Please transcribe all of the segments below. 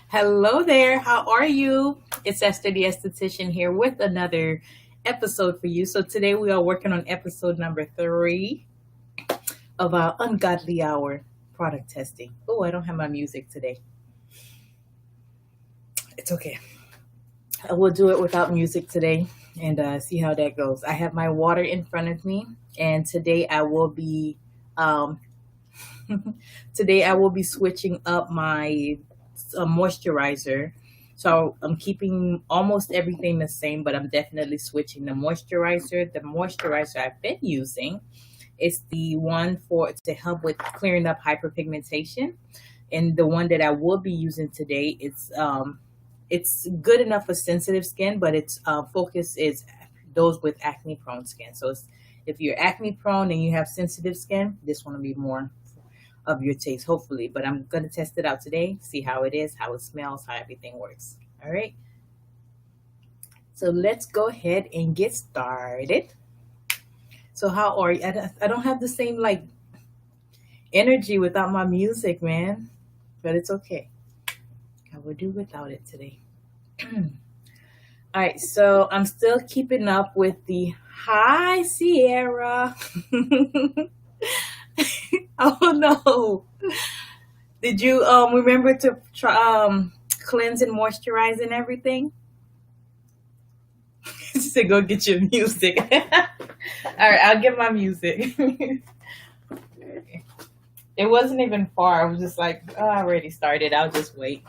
Hello there. How are you? It's Esther the Esthetician here with another episode for you. So today we are working on episode number 3 of our Ungodly Hour product testing. Oh, I don't have my music today. It's okay. I will do it without music today and see how that goes. I have my water in front of me, and today I will be um, today I will be switching up my moisturizer. So I'm keeping almost everything the same, but I'm definitely switching the moisturizer. The moisturizer I've been using is the one for to help with clearing up hyperpigmentation, and the one that I will be using today it's good enough for sensitive skin, but its focus is those with acne prone skin. So if you're acne prone and you have sensitive skin, this one will be more of your taste, hopefully. But I'm going to test it out today, see how it is, how it smells, how everything works. All right. So let's go ahead and get started. So how are you? I don't have the same like energy without my music, man. But it's okay. I will do without it today. All right, so I'm still keeping up with the Hi Sierra. Oh no. Did you remember to try cleanse and moisturize and everything? She said go get your music. All right, I'll get my music. It wasn't even far. I was just like, oh, I already started. I'll just wait.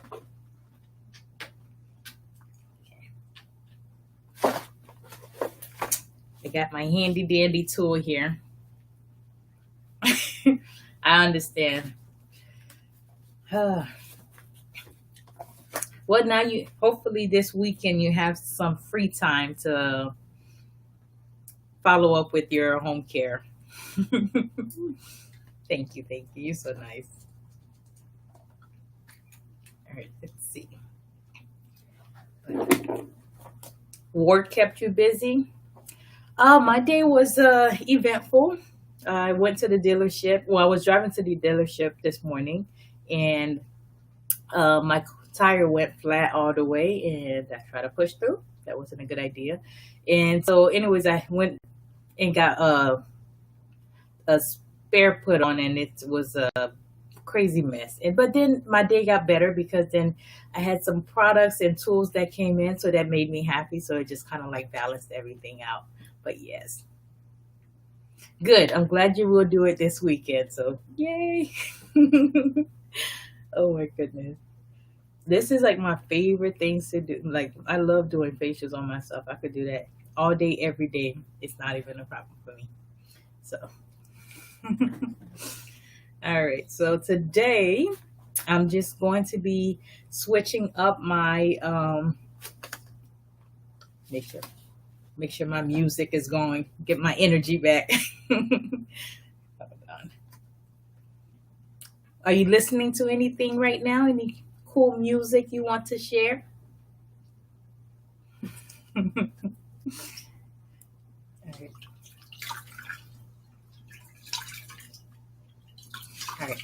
I got my handy dandy tool here. I understand. Well, now you hopefully this weekend you have some free time to follow up with your home care. Thank you, thank you. You're so nice. All right, let's see. Work kept you busy? My day was eventful. I went to the dealership. Well, I was driving to the dealership this morning, and my tire went flat all the way, and I tried to push through. That wasn't a good idea. And so, anyways, I went and got a spare put on, and it was a crazy mess. But then my day got better because then I had some products and tools that came in, so that made me happy. So it just kind of like balanced everything out. But yes, good. I'm glad you will do it this weekend. So yay! Oh my goodness. This is like my favorite things to do. Like I love doing facials on myself. I could do that all day, every day. It's not even a problem for me. So, all right. So today, I'm just going to be switching up my make sure my music is going. Get my energy back. Hold on. Are you listening to anything right now? Any cool music you want to share? All right. All right.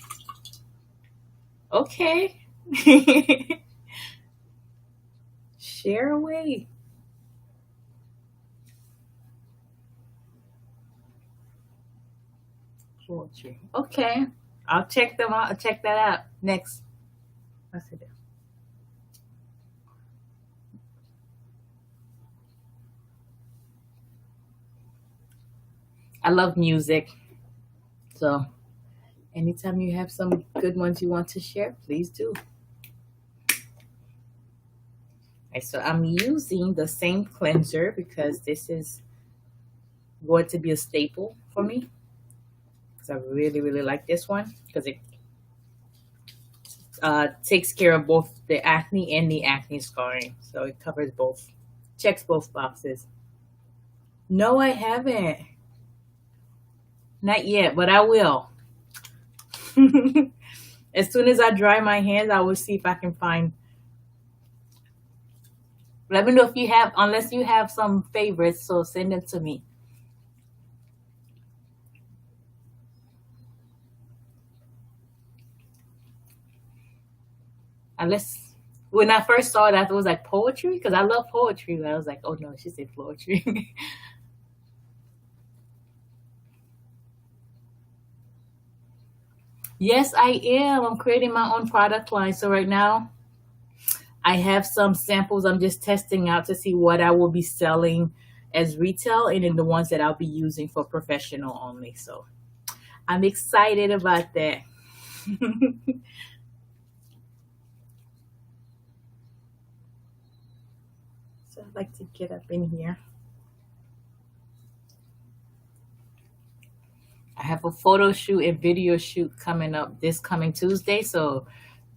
Okay. Share away. Poetry. Okay. I'll check them out. I'll check that out next. I said that. I love music. So anytime you have some good ones you want to share, please do. Okay, so I'm using the same cleanser because this is going to be a staple for me. Because I really, really like this one because it takes care of both the acne and the acne scarring. So it covers both, checks both boxes. No, I haven't. Not yet, but I will. As soon as I dry my hands, I will see if I can find. Let me know if you have, unless you have some favorites, so send them to me. Unless when I first saw it, I thought it was like poetry because I love poetry. But I was like, oh no, she said poetry. Yes, I am. I'm creating my own product line. So right now, I have some samples I'm just testing out to see what I will be selling as retail and then the ones that I'll be using for professional only. So I'm excited about that. So I'd like to get up in here. I have a photo shoot and video shoot coming up this coming Tuesday. So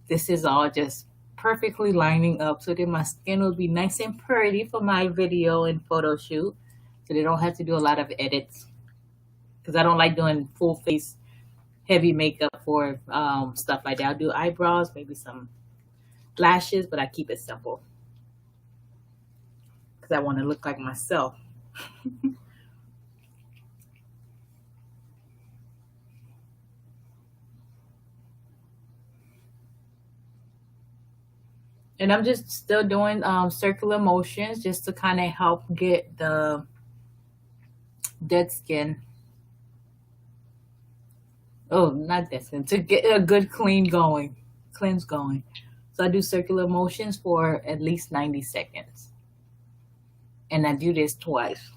this is all just perfectly lining up so that my skin will be nice and pretty for my video and photo shoot. So they don't have to do a lot of edits because I don't like doing full face heavy makeup for stuff like that. I'll do eyebrows, maybe some lashes, but I keep it simple because I want to look like myself. And I'm just still doing circular motions just to kind of help get the dead skin. Oh, not dead skin, to get a good cleanse going. So I do circular motions for at least 90 seconds. And I do this twice.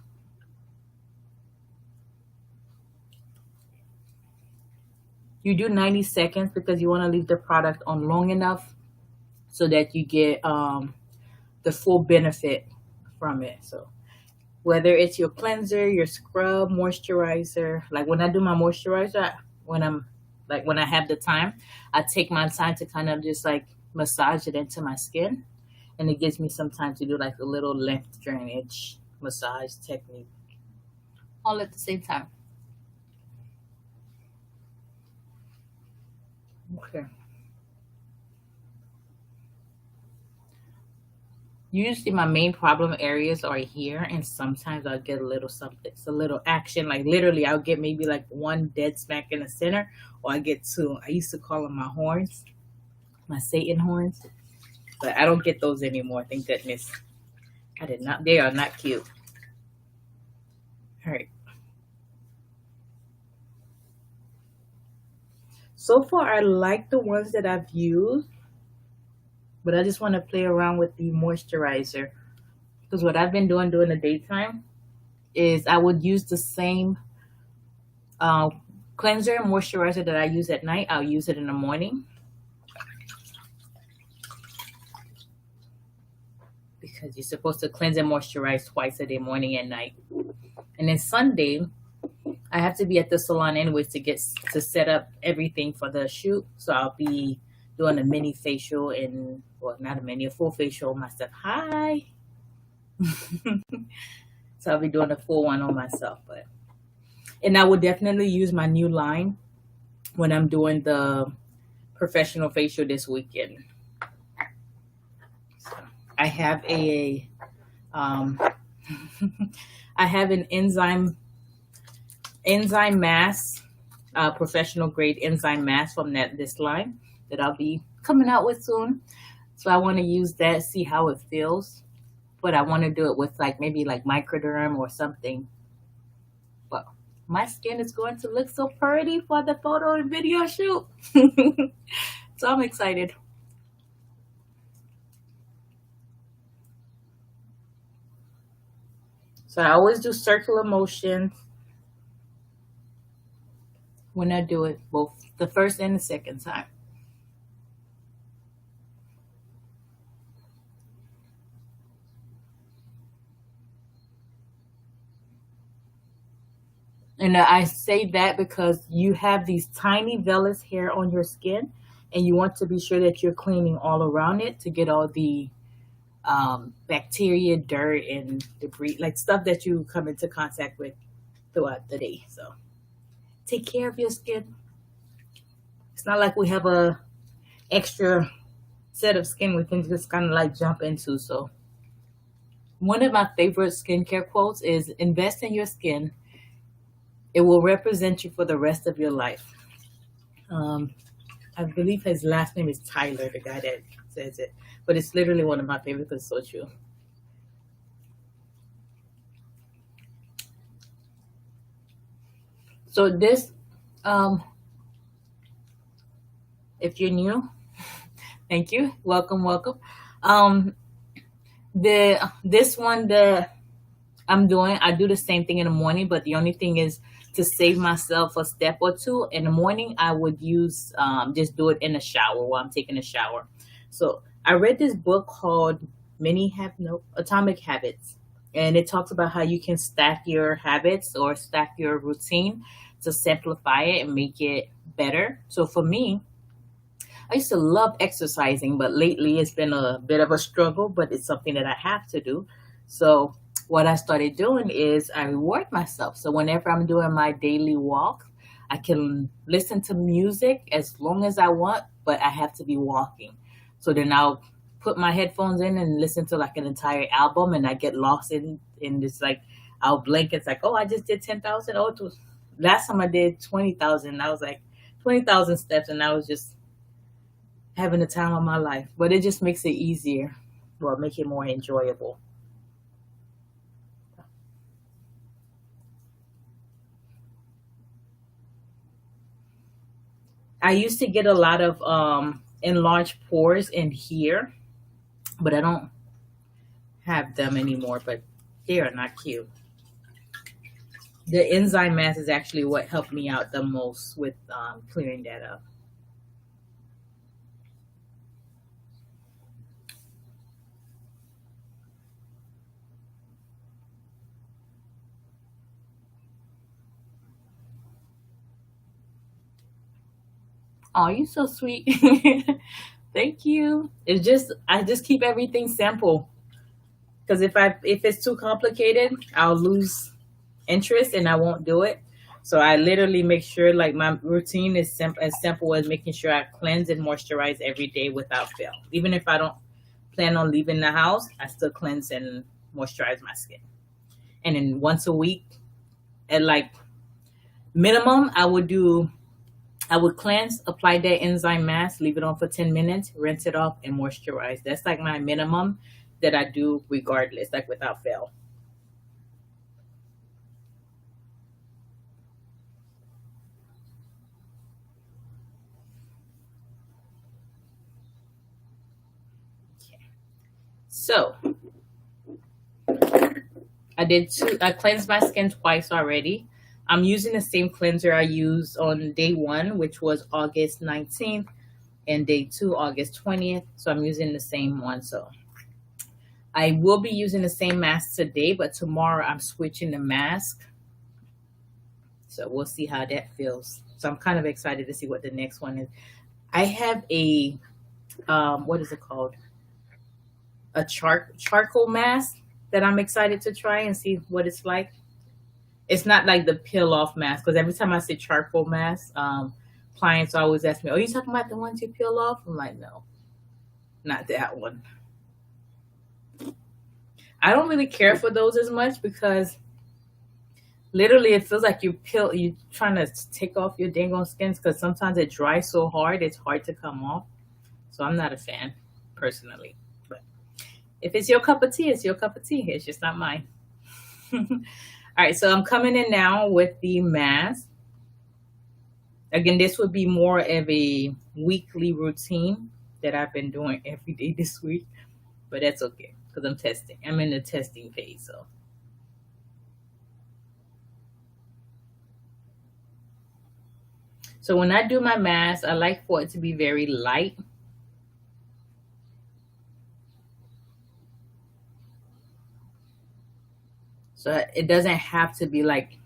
You do 90 seconds because you want to leave the product on long enough so that you get the full benefit from it. So whether it's your cleanser, your scrub, moisturizer, like when I do my moisturizer, when I have the time, I take my time to kind of just like massage it into my skin, and it gives me some time to do like a little lymph drainage massage technique all at the same time. Okay. Usually my main problem areas are here, and sometimes I'll get a little something, it's a little action. Like literally, I'll get maybe like one dead smack in the center, or I get two. I used to call them my horns, my Satan horns, but I don't get those anymore. Thank goodness. I did not. They are not cute. All right. So far, I like the ones that I've used, but I just want to play around with the moisturizer because what I've been doing during the daytime is I would use the same uh, cleanser and moisturizer that I use at night. I'll use it in the morning because you're supposed to cleanse and moisturize twice a day, morning and night. And then Sunday, I have to be at the salon anyways to set up everything for the shoot. So I'll be doing a mini facial and well, not a mini, a full facial on myself. Hi. So I'll be doing a full one on myself, and I would definitely use my new line when I'm doing the professional facial this weekend. So I have um, I have an enzyme mask, professional grade enzyme mask from this line that I'll be coming out with soon. So I want to use that, see how it feels. But I want to do it with like maybe like microderm or something. But my skin is going to look so pretty for the photo and video shoot. So I'm excited. So I always do circular motions when I do it, both the first and the second time. And I say that because you have these tiny vellus hair on your skin, and you want to be sure that you're cleaning all around it to get all the bacteria, dirt, and debris, like stuff that you come into contact with throughout the day. So take care of your skin. It's not like we have a extra set of skin we can just kind of like jump into. So one of my favorite skincare quotes is invest in your skin. It will represent you for the rest of your life. I believe his last name is Tyler, the guy that says it. But it's literally one of my favorites because it's so true. So this, um, if you're new, thank you. Welcome, welcome. Um, the this one the I'm doing, I do the same thing in the morning, but the only thing is to save myself a step or two. In the morning, I would use just do it in the shower while I'm taking a shower. So I read this book called Many Have No Atomic Habits, and it talks about how you can stack your habits or stack your routine to simplify it and make it better. So for me, I used to love exercising, but lately it's been a bit of a struggle, but it's something that I have to do. So what I started doing is I reward myself. So whenever I'm doing my daily walk, I can listen to music as long as I want, but I have to be walking. So then I'll put my headphones in and listen to like an entire album, and I get lost in this, like I'll blink. It's like, oh, I just did 10,000. Oh, last time I did 20,000. I was like 20,000 steps, and I was just having the time of my life. But it just makes it easier, well, make it more enjoyable. I used to get a lot of enlarged pores in here, but I don't have them anymore. But they are not cute. The enzyme mask is actually what helped me out the most with clearing that up. Oh, you're so sweet. Thank you. It's just I just keep everything simple because if it's too complicated, I'll lose interest and I won't do it. So I literally make sure like my routine is as simple as making sure I cleanse and moisturize every day without fail. Even if I don't plan on leaving the house, I still cleanse and moisturize my skin. And then once a week, at like minimum, I would cleanse, apply that enzyme mask, leave it on for 10 minutes, rinse it off, and moisturize. That's like my minimum that I do regardless, like without fail. So I cleansed my skin twice already. I'm using the same cleanser I used on day one, which was August 19th, and day two, August 20th. So I'm using the same one. So I will be using the same mask today, but tomorrow I'm switching the mask. So we'll see how that feels. So I'm kind of excited to see what the next one is. I have a what is it called? A charcoal mask that I'm excited to try and see what it's like. It's not like the peel off mask because every time I say charcoal mask, clients always ask me, "Are you talking about the ones you peel off?" I'm like, "No, not that one." I don't really care for those as much because literally it feels like you trying to take off your dang on skins because sometimes it dries so hard it's hard to come off. So I'm not a fan personally. But if it's your cup of tea, it's your cup of tea. It's just not mine. All right, so I'm coming in now with the mask. Again, this would be more of a weekly routine that I've been doing every day this week, but that's okay because I'm testing. I'm in the testing phase, so. So when I do my mask, I like for it to be very light. So it doesn't have to be like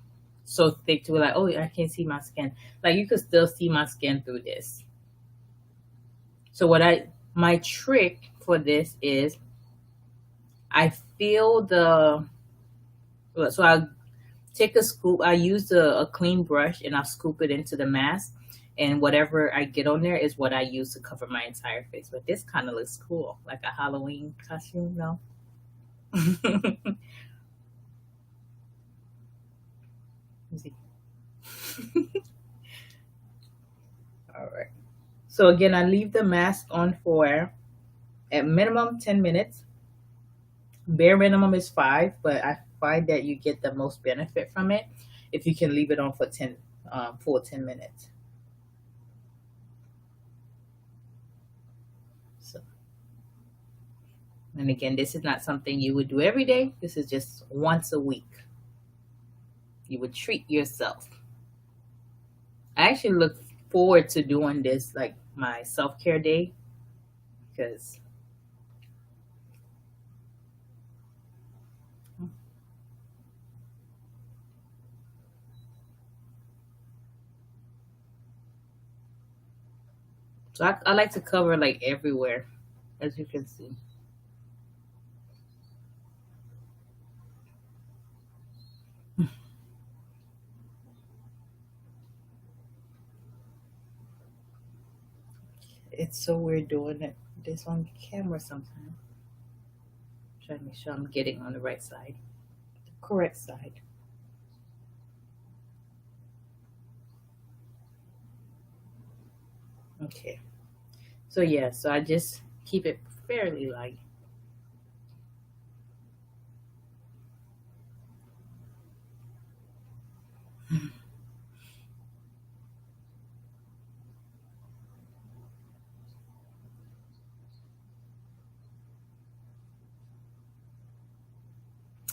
so thick to be like, oh, I can't see my skin. Like you could still see my skin through this. So my trick for this is I feel so I take a scoop. I use a clean brush and I'll scoop it into the mask. And whatever I get on there is what I use to cover my entire face. But this kind of looks cool, like a Halloween costume, no? All right. So again, I leave the mask on for At minimum 10 minutes. Bare minimum is 5, but I find that you get the most benefit from it if you can leave it on for 10 full 10 minutes. So, and again, this is not something you would do every day. This is just once a week. You would treat yourself. I actually look forward to doing this like my self-care day because so I like to cover like everywhere, as you can see. It's so weird doing it this on camera sometimes. Trying to make sure I'm getting on the right side, the correct side. Okay. So yeah, so I just keep it fairly light.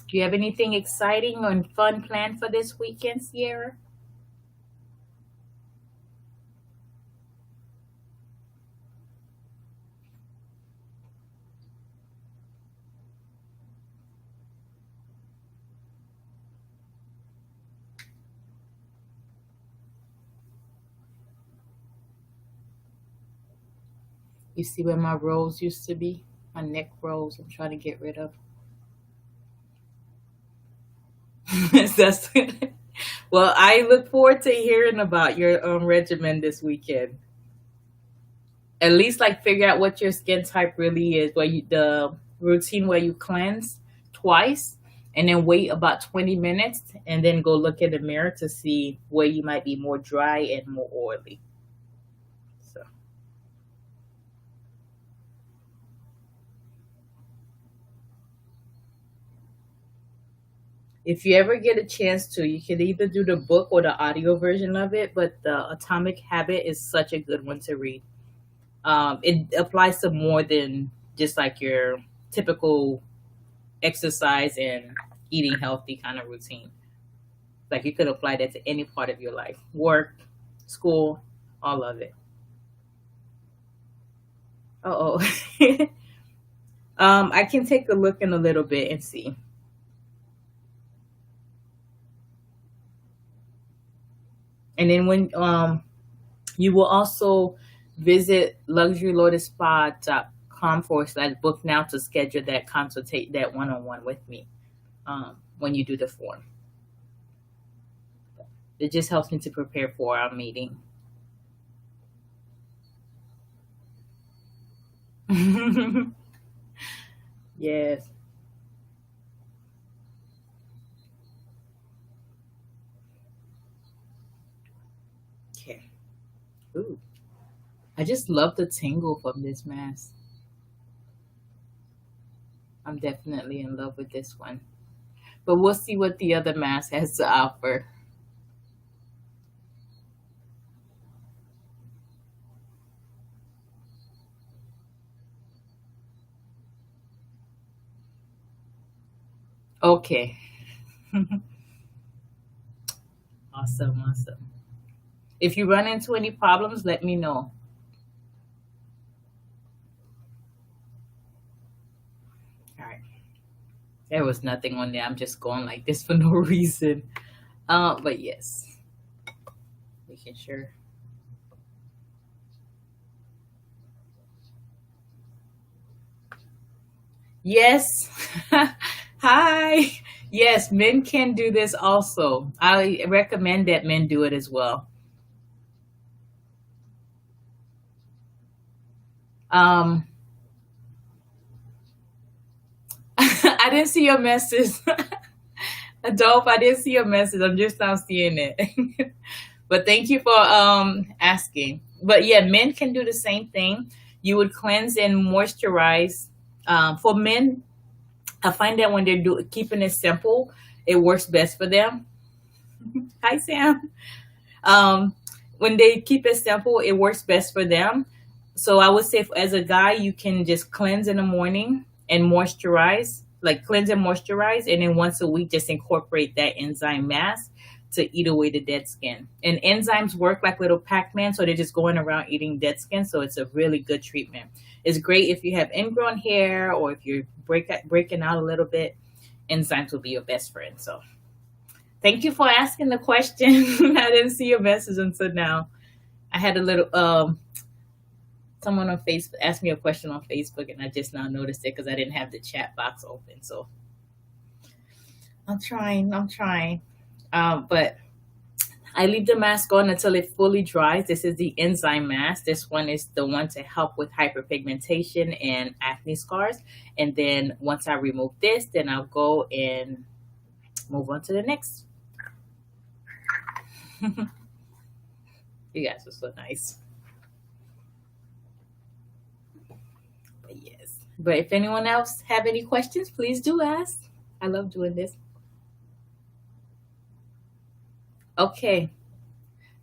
Do you have anything exciting or fun planned for this weekend, Sierra? You see where my rolls used to be? My neck rolls I'm trying to get rid of. That's well, I look forward to hearing about your regimen this weekend. At least like figure out what your skin type really is, where you the routine where you cleanse twice and then wait about 20 minutes and then go look in the mirror to see where you might be more dry and more oily. So if you ever get a chance to, you can either do the book or the audio version of it, but the Atomic Habit is such a good one to read. It applies to more than just like your typical exercise and eating healthy kind of routine. Like you could apply that to any part of your life, work, school, all of it. Oh, I can take a look in a little bit and see. And then when you will also visit luxurylotusspa.com/book now to schedule that consultate that one-on-one with me when you do the form. It just helps me to prepare for our meeting. Yes. Okay. Ooh. I just love the tingle from this mask. I'm definitely in love with this one. But we'll see what the other mask has to offer. Okay. Awesome, awesome. If you run into any problems, let me know. All right. There was nothing on there. I'm just going like this for no reason. But yes, making sure. Yes. Hi. Yes, men can do this also. I recommend that men do it as well. Um, I didn't see your message. Adolph, I didn't see your message. I'm just now seeing it. But thank you for asking. But yeah, men can do the same thing. You would cleanse and moisturize. For men, I find that when they're keeping it simple, it works best for them. Hi, Sam. Um, when they keep it simple, it works best for them. So I would say, as a guy, you can just cleanse in the morning and moisturize, like cleanse and moisturize, and then once a week, just incorporate that enzyme mask to eat away the dead skin. And enzymes work like little Pac-Man, so they're just going around eating dead skin. So it's a really good treatment. It's great if you have ingrown hair or if you're breaking out a little bit. Enzymes will be your best friend. So thank you for asking the question. I didn't see your message until now. I had a little someone on Facebook asked me a question on Facebook, and I just now noticed it because I didn't have the chat box open. So I'm trying. But I leave the mask on until it fully dries. This is the enzyme mask. This one is the one to help with hyperpigmentation and acne scars. And then once I remove this, then I'll go and move on to the next. You guys are so nice. But yes. But if anyone else have any questions, please do ask. I love doing this. Okay.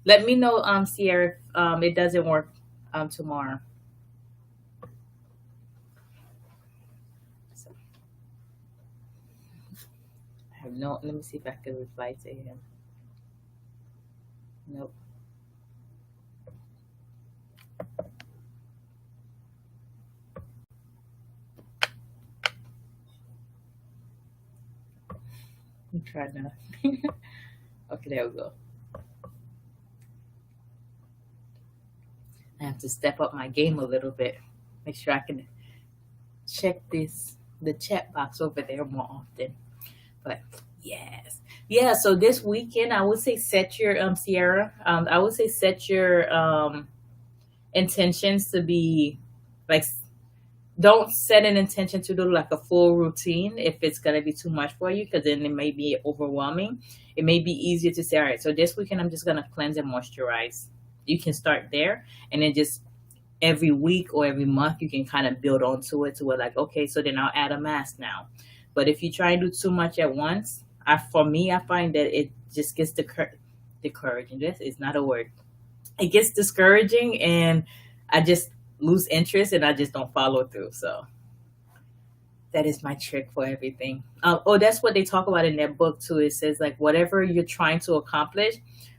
Let me know, Sierra, if it doesn't work tomorrow. So, I have no. Let me see if I can reply to him. Nope. I'm trying to. Okay, there we go. I have to step up my game a little bit. Make sure I can check the chat box over there more often. But yes, yeah. So this weekend, I would say set your Sierra. I would say set your intentions to be like. Don't set an intention to do like a full routine if it's gonna be too much for you, because then it may be overwhelming. It may be easier to say, all right, so this weekend I'm just gonna cleanse and moisturize. You can start there, and then just every week or every month you can kind of build onto it to where like, okay, so then I'll add a mask now. But if you try and do too much at once, for me, I find that it just gets discouraging. This is not a word. It gets discouraging, and I just lose interest, and I just don't follow through. So that is my trick for everything. Oh, that's what they talk about in that book too. It says like whatever you're trying to accomplish,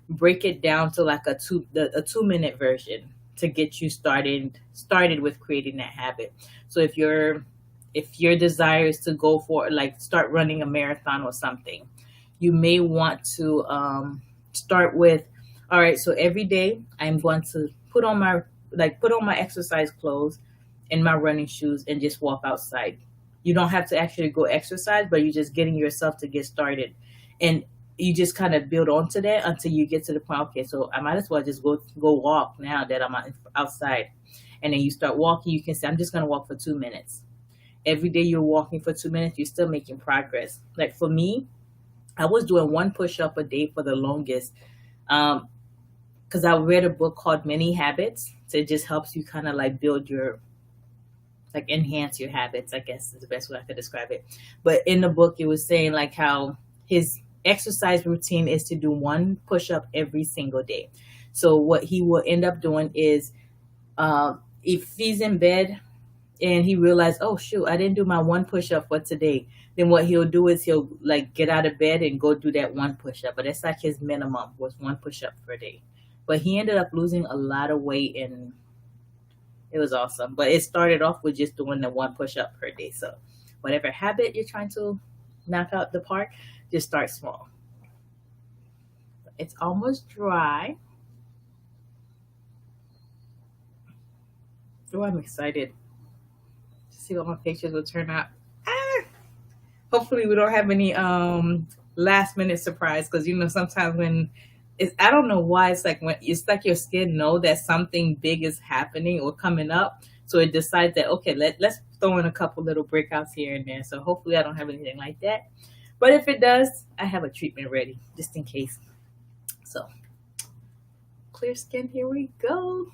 break it down to like a 2 minute version to get you started with creating that habit. So if your desire is to go for like start running a marathon or something, you may want to start with, all right, so every day I'm going to put on my exercise clothes and my running shoes and just walk outside. You don't have to actually go exercise, but you're just getting yourself to get started. And you just kind of build onto that until you get to the point, okay, so I might as well just go walk now that I'm outside. And then you start walking, you can say, I'm just going to walk for 2 minutes. Every day you're walking for 2 minutes, you're still making progress. Like for me, I was doing one push-up a day for the longest. Because I read a book called Many Habits. So it just helps you kind of like build your, like enhance your habits, I guess is the best way I could describe it. But in the book, it was saying like how his exercise routine is to do one push-up every single day. So what he will end up doing is if he's in bed and he realized, oh shoot, I didn't do my one push-up for today, then what he'll do is he'll like get out of bed and go do that one push-up. But that's like his minimum was one push-up per day. But he ended up losing a lot of weight, and it was awesome. But it started off with just doing the one push-up per day. So whatever habit you're trying to knock out the park, just start small. It's almost dry. Oh, I'm excited to see what my pictures will turn out. Hopefully we don't have any last minute surprise, because sometimes when I don't know why it's like when it's like your skin know that something big is happening or coming up, so it decides that okay, let's throw in a couple little breakouts here and there. So hopefully I don't have anything like that, but if it does, I have a treatment ready just in case. So clear skin, here we go.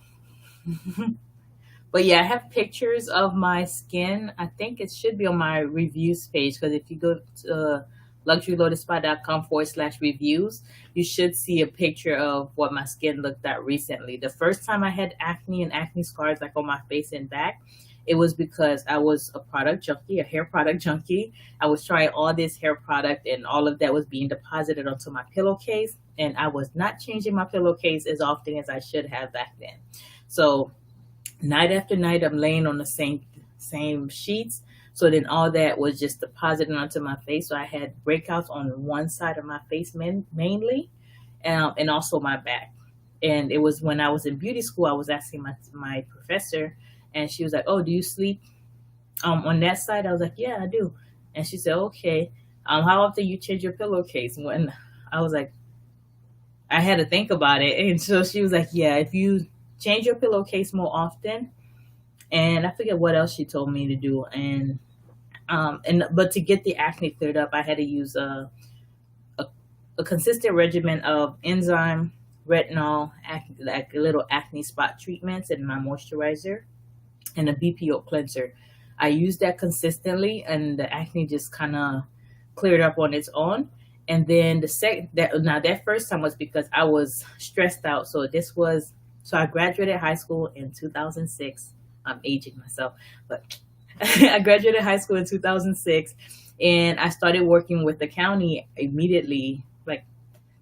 But yeah, I have pictures of my skin. I think it should be on my reviews page, because if you go to luxurylotusspa.com/reviews, you should see a picture of what my skin looked at recently. The first time I had acne and acne scars like on my face and back, it was because I was a product junkie, a hair product junkie. I was trying all this hair product, and all of that was being deposited onto my pillowcase, and I was not changing my pillowcase as often as I should have back then. So night after night, I'm laying on the same sheets. So then all that was just depositing onto my face. So I had breakouts on one side of my face mainly, and also my back. And it was when I was in beauty school, I was asking my professor, and she was like, "Oh, do you sleep on that side?" I was like, "Yeah, I do." And she said, "Okay, how often you change your pillowcase?" When I was like, I had to think about it, and so she was like, "Yeah, if you change your pillowcase more often," and I forget what else she told me to do, and but to get the acne cleared up, I had to use a, a consistent regimen of enzyme, retinol, like little acne spot treatments, and my moisturizer, and a BPO cleanser. I used that consistently, and the acne just kind of cleared up on its own. And then the second that first time was because I was stressed out. So I graduated high school in 2006. I'm aging myself, but I graduated high school in 2006, and I started working with the county immediately. Like,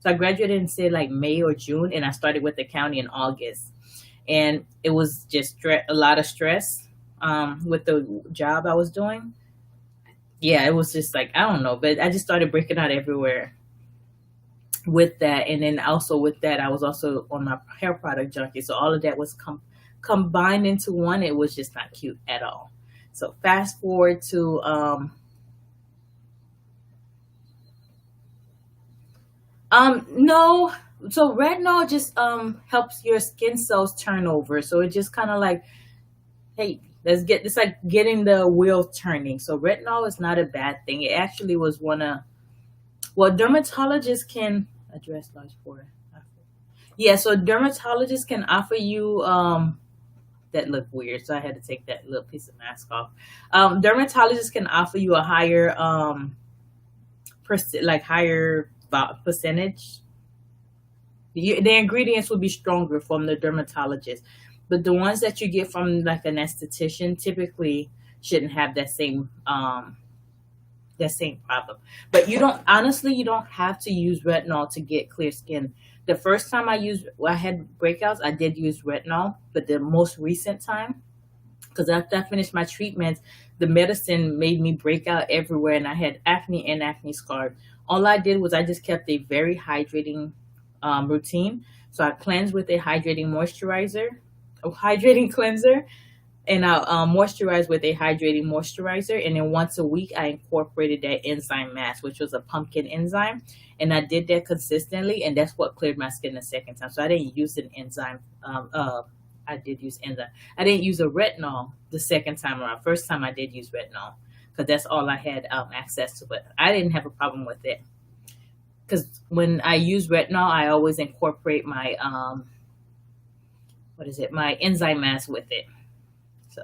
so I graduated in say like May or June, and I started with the county in August. And it was just a lot of stress with the job I was doing. Yeah, it was just like, I don't know, but I just started breaking out everywhere with that. And then also with that, I was also on my hair product junkie. So all of that was combined into one. It was just not cute at all. So fast forward to no. So retinol just helps your skin cells turn over. So it just kind of like, hey, let's get it's like getting the wheel turning. So retinol is not a bad thing. It actually was one of, well, dermatologists can address large pore. Yeah, so dermatologists can offer you that look weird, so I had to take that little piece of mask off. Dermatologists can offer you a higher higher percentage. The ingredients will be stronger from the dermatologist, but the ones that you get from like an esthetician typically shouldn't have that same problem. But you don't have to use retinol to get clear skin. The first time I had breakouts, I did use retinol, but the most recent time, because after I finished my treatments, the medicine made me break out everywhere, and I had acne and acne scars. All I did was I just kept a very hydrating routine. So I cleansed with a hydrating cleanser, and I'll moisturize with a hydrating moisturizer. And then once a week, I incorporated that enzyme mask, which was a pumpkin enzyme. And I did that consistently, and that's what cleared my skin the second time. So I didn't use an enzyme. I did use enzyme. I didn't use a retinol the second time around. First time I did use retinol because that's all I had access to. But I didn't have a problem with it because when I use retinol, I always incorporate my my enzyme mask with it. So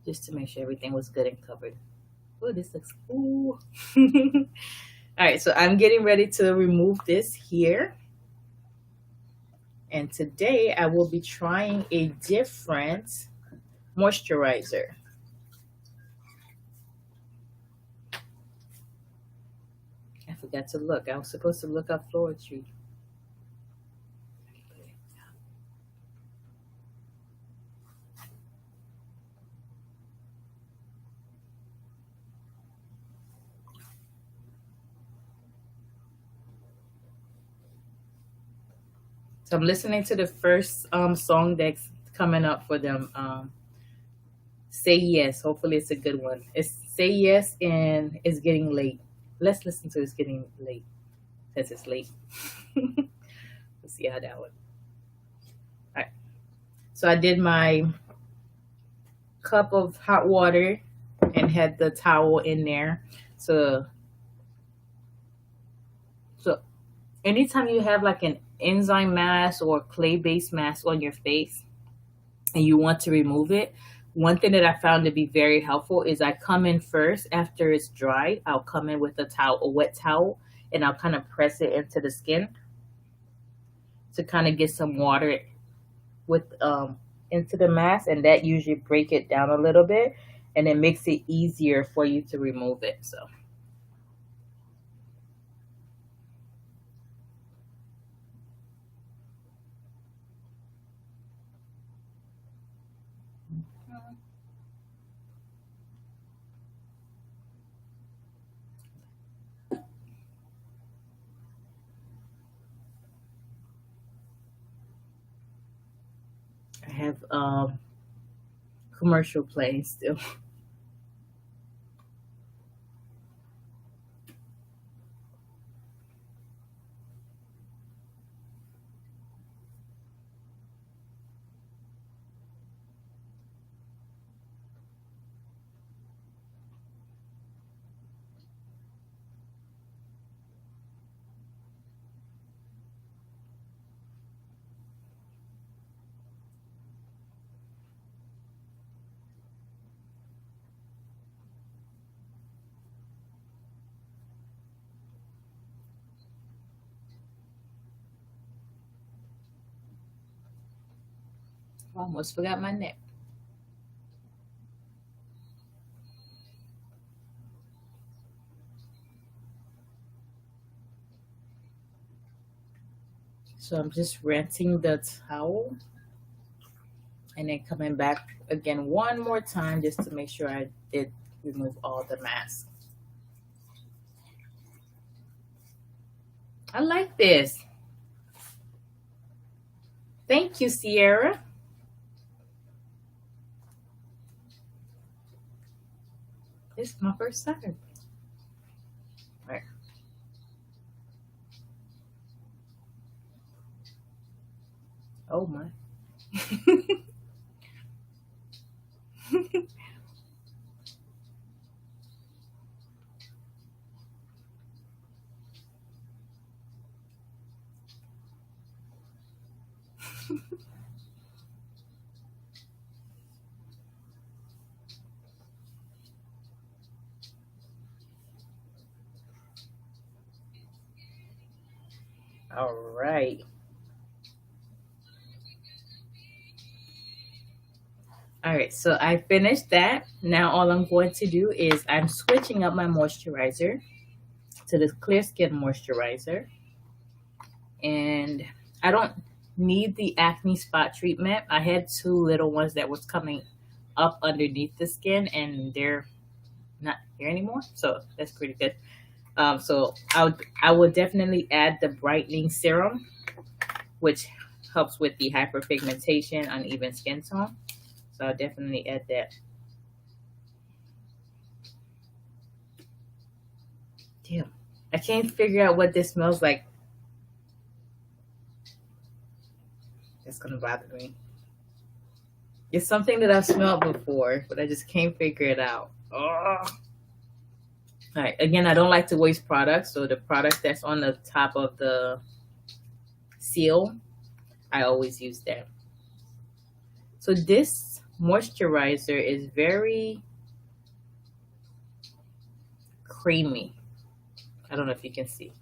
just to make sure everything was good and covered. Oh, this looks cool. All right, so I'm getting ready to remove this here. And today I will be trying a different moisturizer. I forgot to look. I was supposed to look up Floetry. So I'm listening to the first song that's coming up for them. Say Yes. Hopefully it's a good one. It's Say Yes and It's Getting Late. Let's listen to It's Getting Late because it's late. Let's see how that one. All right. So I did my cup of hot water and had the towel in there. So anytime you have like an enzyme mask or clay-based mask on your face, and you want to remove it, one thing that I found to be very helpful is I come in first after it's dried. I'll come in with a towel, a wet towel, and I'll kind of press it into the skin to kind of get some water with into the mask, and that usually break it down a little bit, and it makes it easier for you to remove it. So I have commercial playing still. I almost forgot my neck. So I'm just rinsing the towel and then coming back again one more time just to make sure I did remove all the mask. I like this. Thank you, Sierra. This is my first time. All right. Oh my. All right. All right, so I finished that. Now all I'm going to do is I'm switching up my moisturizer to this clear skin moisturizer. And I don't need the acne spot treatment. I had two little ones that was coming up underneath the skin, and they're not here anymore. So that's pretty good. So I would definitely add the brightening serum, which helps with the hyperpigmentation, uneven skin tone. So I'll definitely add that. Damn, I can't figure out what this smells like. It's gonna bother me. It's something that I've smelled before, but I just can't figure it out. Oh. All right. Again, I don't like to waste products, so the product that's on the top of the seal, I always use that. So this moisturizer is very creamy. I don't know if you can see.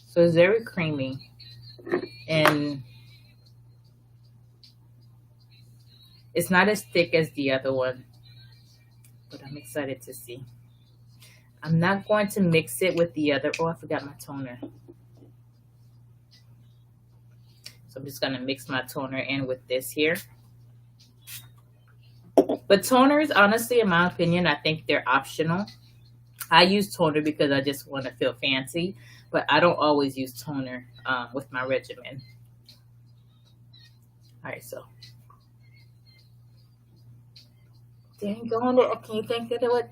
So it's very creamy, and it's not as thick as the other one, but I'm excited to see. I'm not going to mix it with the other. Oh, I forgot my toner. So I'm just going to mix my toner in with this here. But toners, honestly, in my opinion, I think they're optional. I use toner because I just want to feel fancy, but I don't always use toner with my regimen. All right, so dang going there. Can you think of what?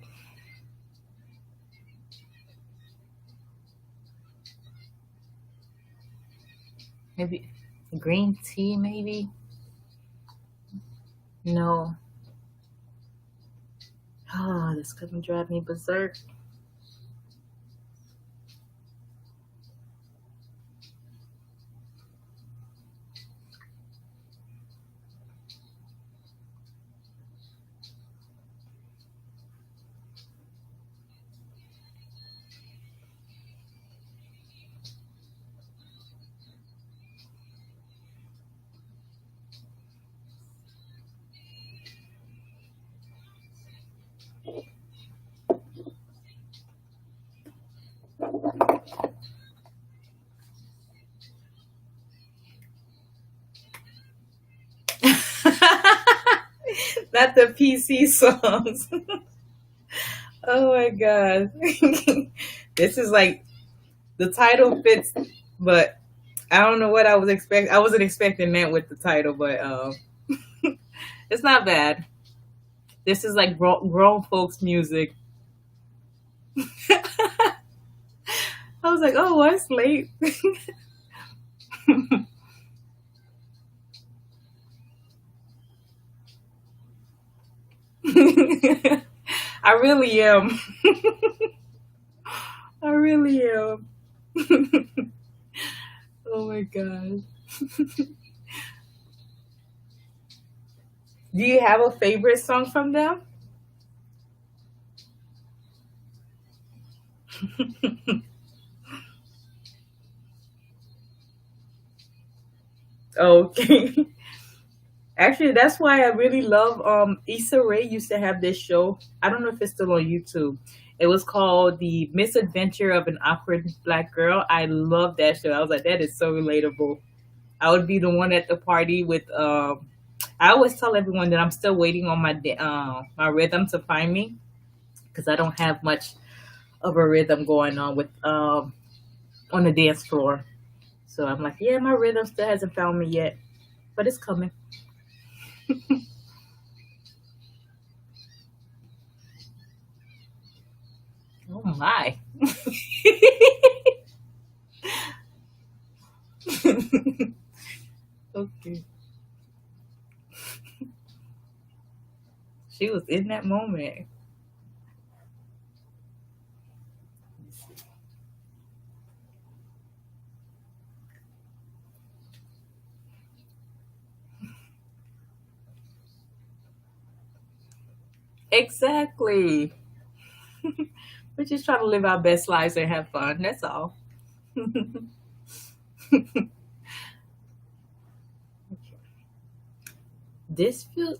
Maybe green tea, maybe? No. Oh, this couldn't drive me berserk. Not the PC songs. Oh my god. This is like the title fits, but I don't know what I was expecting. I wasn't expecting that with the title, but it's not bad. This is like grown folks music. I was like, oh, what's late? I really am. I really am. Oh my god. Do you have a favorite song from them? Okay. Actually, that's why I really love Issa Rae used to have this show. I don't know if it's still on YouTube. It was called The Misadventure of an Awkward Black Girl. I love that show. I was like, that is so relatable. I would be the one at the party with I always tell everyone that I'm still waiting on my rhythm to find me because I don't have much of a rhythm going on with on the dance floor. So I'm like, yeah, my rhythm still hasn't found me yet, but it's coming. Oh my. Okay. She was in that moment. Exactly. We're just trying to live our best lives and have fun. That's all. this feel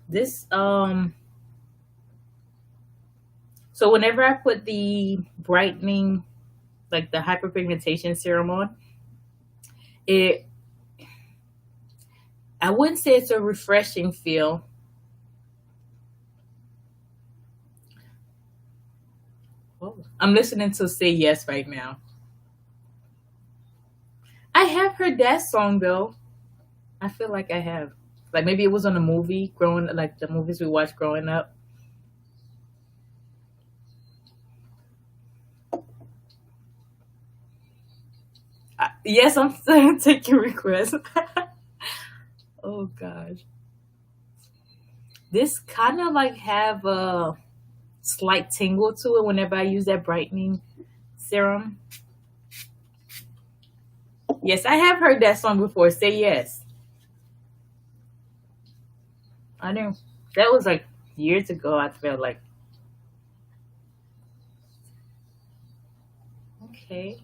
this so whenever I put the brightening, like the hyperpigmentation serum on, it I wouldn't say it's a refreshing feel. Oh, I'm listening to Say Yes right now. I have heard that song though. I feel like I have. Like maybe it was on a movie growing, like the movies we watched growing up. Yes, I'm still taking requests. Oh gosh. This kind of like have a slight tingle to it whenever I use that brightening serum. Yes, I have heard that song before. Say Yes. I know. That was like years ago, I felt like. Okay.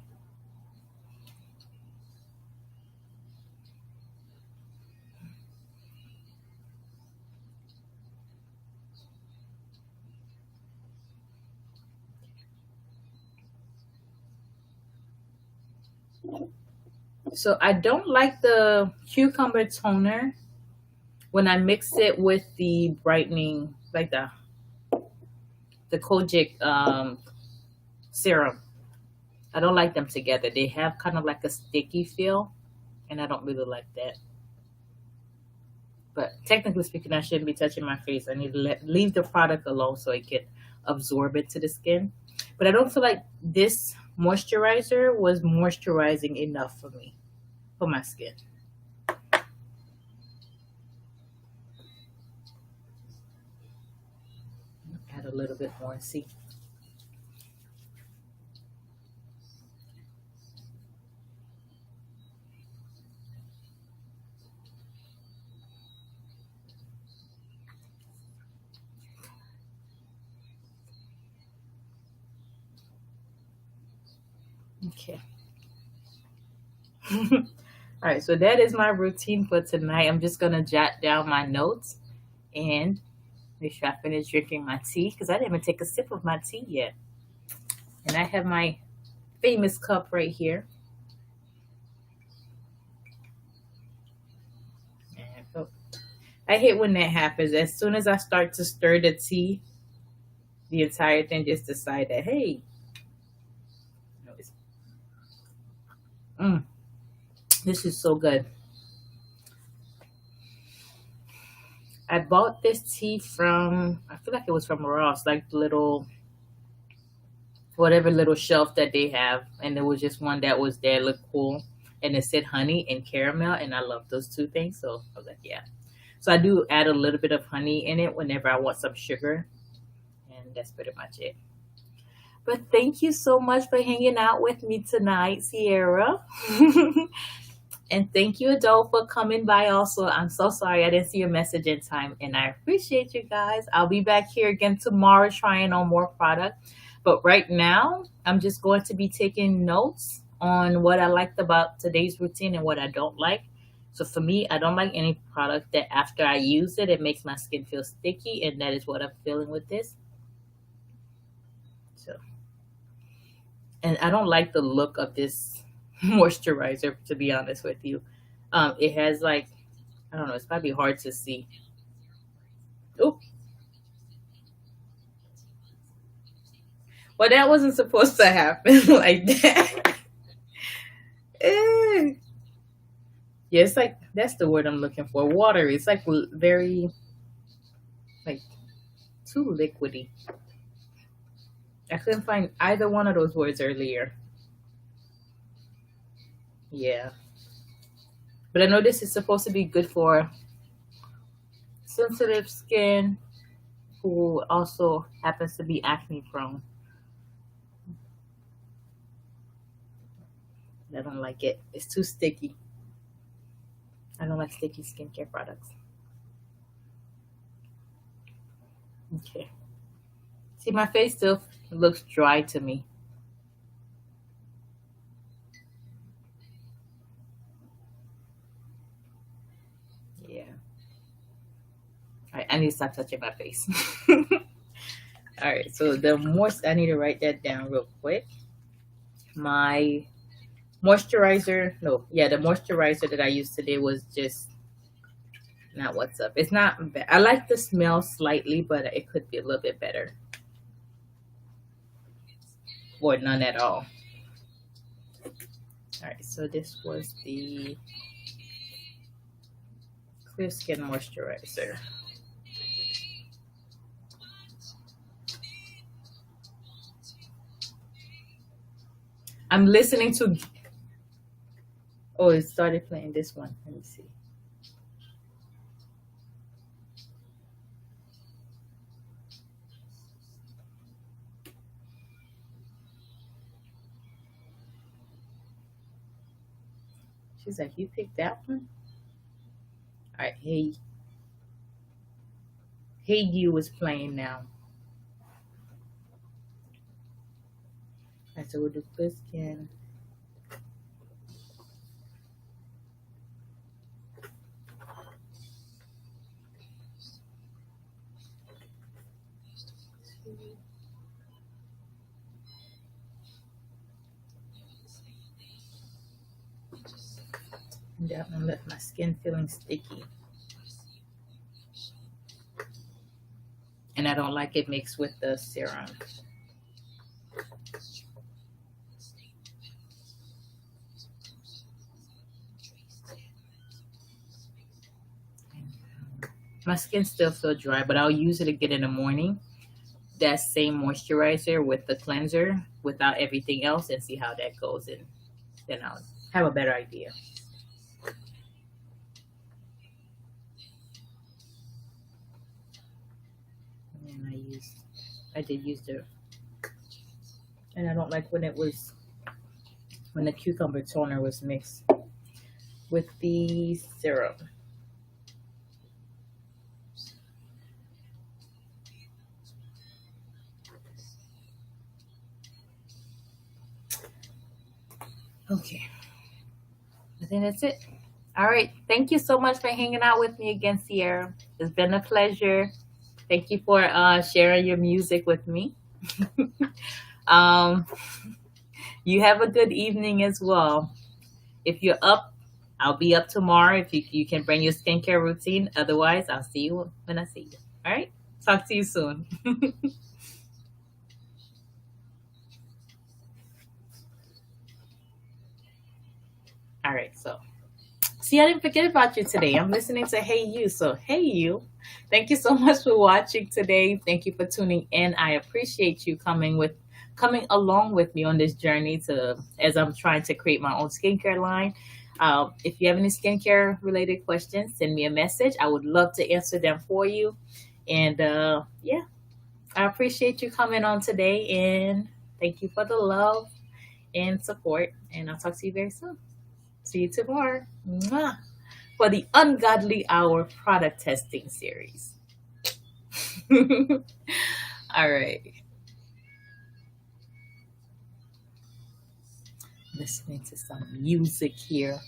So I don't like the cucumber toner when I mix it with the brightening, like the Kojic serum. I don't like them together. They have kind of like a sticky feel, and I don't really like that. But technically speaking, I shouldn't be touching my face. I need to leave the product alone so it can absorb it to the skin. But I don't feel like this moisturizer was moisturizing enough for me, for my skin. Add a little bit more and see. Okay. All right, so that is my routine for tonight. I'm just gonna jot down my notes and make sure I finish drinking my tea because I didn't even take a sip of my tea yet. And I have my famous cup right here. And I hate when that happens. As soon as I start to stir the tea, the entire thing just decide that, hey, no, mm, this is so good. I bought this tea from, I feel like it was from Ross, like the little, whatever little shelf that they have. And there was just one that was there, looked cool. And it said honey and caramel. And I love those two things. So I was like, yeah. So I do add a little bit of honey in it whenever I want some sugar. And that's pretty much it. But thank you so much for hanging out with me tonight, Sierra. And thank you, Adele, for coming by also. I'm so sorry I didn't see your message in time, and I appreciate you guys. I'll be back here again tomorrow trying on more product. But right now, I'm just going to be taking notes on what I liked about today's routine and what I don't like. So for me, I don't like any product that after I use it, it makes my skin feel sticky, and that is what I'm feeling with this. So, and I don't like the look of this moisturizer, to be honest with you. It has like, I don't know, it's probably hard to see. Oh, well, that wasn't supposed to happen like that. Eh. Yeah, it's like, that's the word I'm looking for. Watery. It's like very, like, too liquidy. I couldn't find either one of those words earlier. Yeah. But I know this is supposed to be good for sensitive skin who also happens to be acne prone. I don't like it. It's too sticky. I don't like sticky skincare products. Okay. See, my face still looks dry to me. Yeah. All right, I need to stop touching my face. All right, so the moist, I need to write that down real quick. My moisturizer, no, yeah, the moisturizer that I used today was just not what's up. It's not bad. I like the smell slightly, but it could be a little bit better. Or none at all. All right, so this was the Clear Skin Moisturizer. I'm listening to, oh, it started playing this one. Let me see. She's like, you picked that one? All right, hey, you was playing now. All right, so we'll do Clear Skin. That one left my skin feeling sticky. And I don't like it mixed with the serum. My skin still feel dry, but I'll use it again in the morning. That same moisturizer with the cleanser without everything else and see how that goes. And then I'll have a better idea. And I did use the, and I don't like when when the cucumber toner was mixed with the serum. Okay. I think that's it. All right. Thank you so much for hanging out with me again, Sierra. It's been a pleasure. Thank you for sharing your music with me. um, you have a good evening as well. If you're up I'll be up tomorrow if you can bring your skincare routine. Otherwise, I'll see you when I see you. All right? Talk to you soon. All right, so see, I didn't forget about you today. I'm listening to Hey You. So, hey you. Thank you so much for watching today. Thank you for tuning in. I appreciate you coming along with me on this journey to as I'm trying to create my own skincare line. If you have any skincare related questions, send me a message. I would love to answer them for you. And yeah, I appreciate you coming on today, and thank you for the love and support. And I'll talk to you very soon. See you tomorrow. Mwah. For the Ungodly Hour product testing series. All right. Listening to some music here.